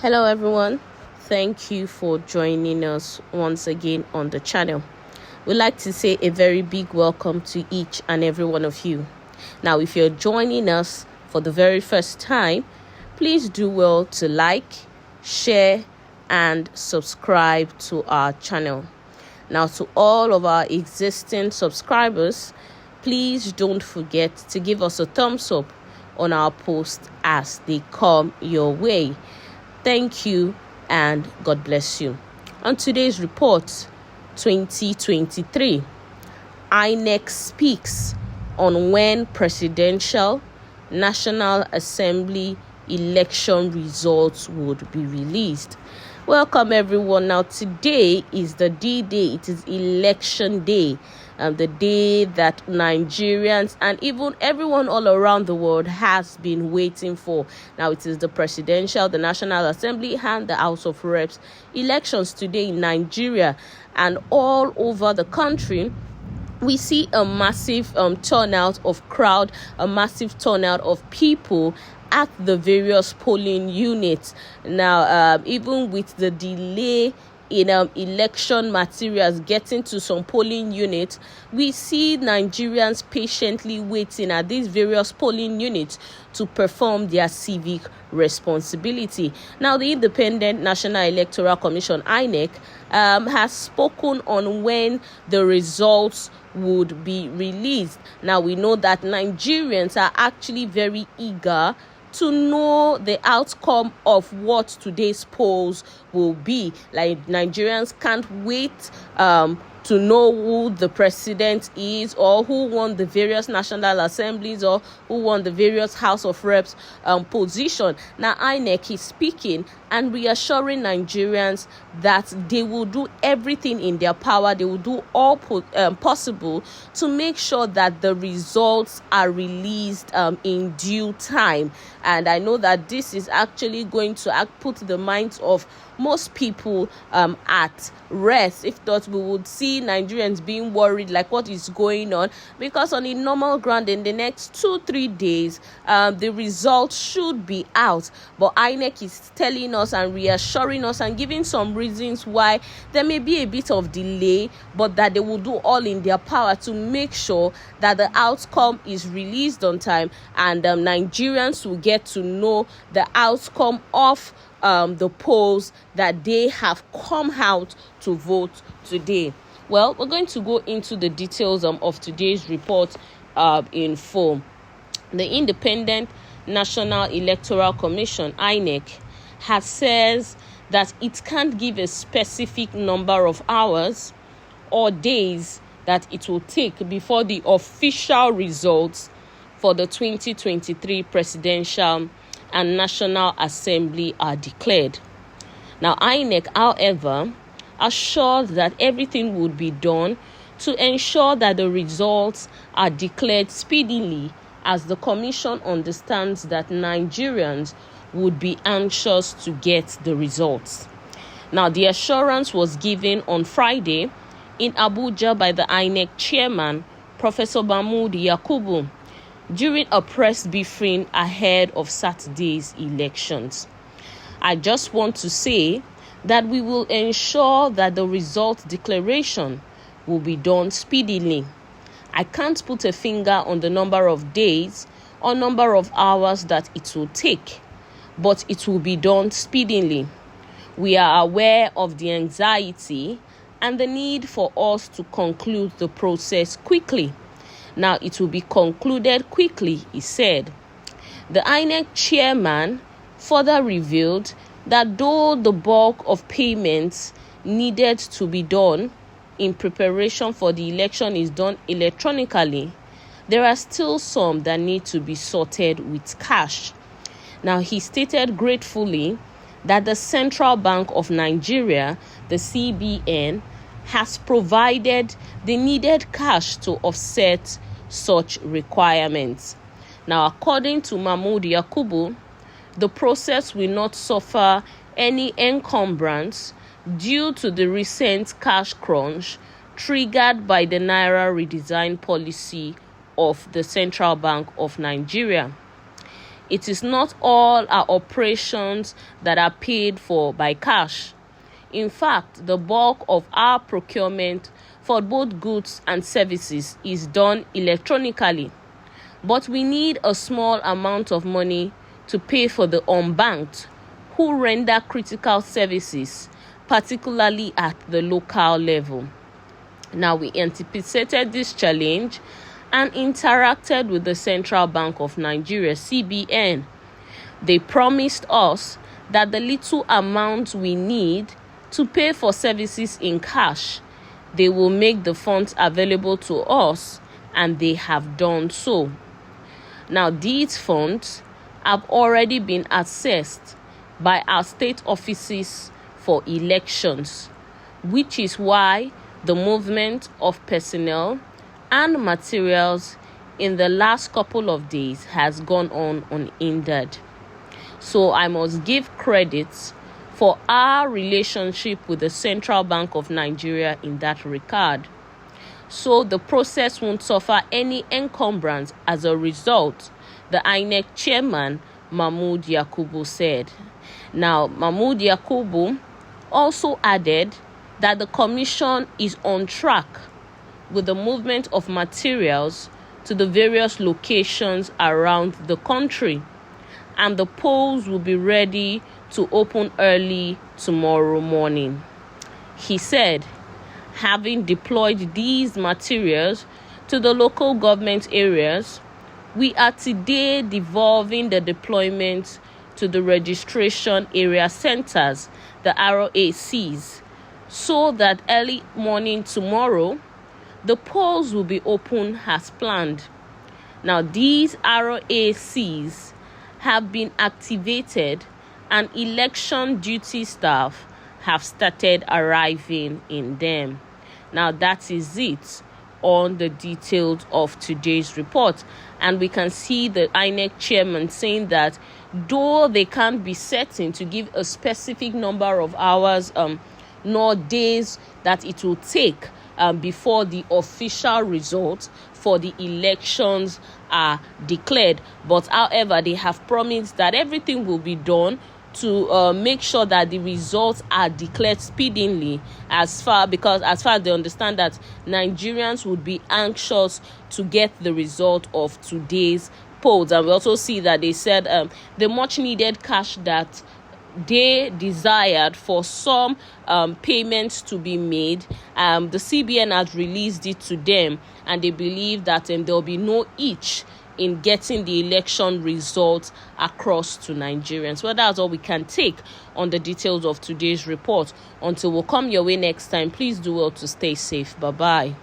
Hello everyone, thank you for joining us once again on the channel. We'd like to say a very big welcome to each and every one of you. Now, if you're joining us for the very first time, please do well to like, share and subscribe to our channel. Now, to all of our existing subscribers, please don't forget to give us a thumbs up on our posts as they come your way. Thank you and God bless you. On today's report, 2023, Inec speaks on when presidential, National Assembly election results would be released. Welcome everyone. Now today is the D-Day. It is election day. The day that Nigerians and even everyone all around the world has been waiting for. Now it is the presidential, the National Assembly and the House of Reps elections today in Nigeria and all over the country. We see a massive turnout of crowd, a massive turnout of people at the various polling units. Now, even with the delay in election materials getting to some polling units, we see Nigerians patiently waiting at these various polling units to perform their civic responsibility. Now, the Independent National Electoral Commission, Inec, has spoken on when the results would be released. Now, we know that Nigerians are actually very eager to know the outcome of what today's polls will be. Like, Nigerians can't wait to know who the president is, or who won the various national assemblies, or who won the various House of Reps position. Now, Inec is speaking and reassuring Nigerians that they will do everything in their power. They will do all possible to make sure that the results are released in due time. And I know that this is actually going to put the minds of most people at rest. If not, we would see Nigerians being worried, like what is going on, because on a normal ground in the next 2-3 days the results should be out. But Inec is telling us and reassuring us and giving some reasons why there may be a bit of delay, but that they will do all in their power to make sure that the outcome is released on time, and Nigerians will get to know the outcome of the polls that they have come out to vote today. Well, we're going to go into the details of today's report in full. The Independent National Electoral Commission, Inec, has says that it can't give a specific number of hours or days that it will take before the official results for the 2023 presidential and National Assembly are declared. Now, Inec, however, assured that everything would be done to ensure that the results are declared speedily, as the Commission understands that Nigerians would be anxious to get the results. Now, the assurance was given on Friday in Abuja by the Inec chairman, Professor Mahmood Yakubu, during a press briefing ahead of Saturday's elections. I just want to say that we will ensure that the result declaration will be done speedily. I can't put a finger on the number of days or number of hours that it will take, but it will be done speedily. We are aware of the anxiety and the need for us to conclude the process quickly. Now, it will be concluded quickly, he said. The INEC chairman further revealed that though the bulk of payments needed to be done in preparation for the election is done electronically, there are still some that need to be sorted with cash. Now, he stated gratefully that the Central Bank of Nigeria, the CBN, has provided the needed cash to offset such requirements. Now, according to Mahmood Yakubu, the process will not suffer any encumbrance due to the recent cash crunch triggered by the Naira redesign policy of the Central Bank of Nigeria. It is not all our operations that are paid for by cash. In fact, the bulk of our procurement for both goods and services is done electronically. But we need a small amount of money to pay for the unbanked who render critical services, particularly at the local level. Now, we anticipated this challenge and interacted with the Central Bank of Nigeria, CBN. They promised us that the little amount we need to pay for services in cash, they will make the funds available to us, and they have done so. Now, these funds have already been assessed by our state offices for elections, which is why the movement of personnel and materials in the last couple of days has gone on unhindered. So I must give credit for our relationship with the Central Bank of Nigeria in that regard. So the process won't suffer any encumbrance as a result, the Inec chairman, Mahmood Yakubu, said. Now, Mahmood Yakubu also added that the commission is on track with the movement of materials to the various locations around the country, and the polls will be ready to open early tomorrow morning. He said, having deployed these materials to the local government areas, we are today devolving the deployment to the registration area centers, the RACs, so that early morning tomorrow, the polls will be open as planned. Now, these RACs have been activated and election duty staff have started arriving in them. Now, that is it on the details of today's report. And we can see the INEC chairman saying that though they can't be certain to give a specific number of hours nor days that it will take before the official results for the elections are declared. But however, they have promised that everything will be done to make sure that the results are declared speedily, as far as they understand that Nigerians would be anxious to get the result of today's polls. And we also see that they said the much needed cash that they desired for some payments to be made, the CBN has released it to them, and they believe that there will be no hitch in getting the election results across to Nigerians. Well, that's all we can take on the details of today's report. Until we'll come your way next time, please do well to stay safe. Bye-bye.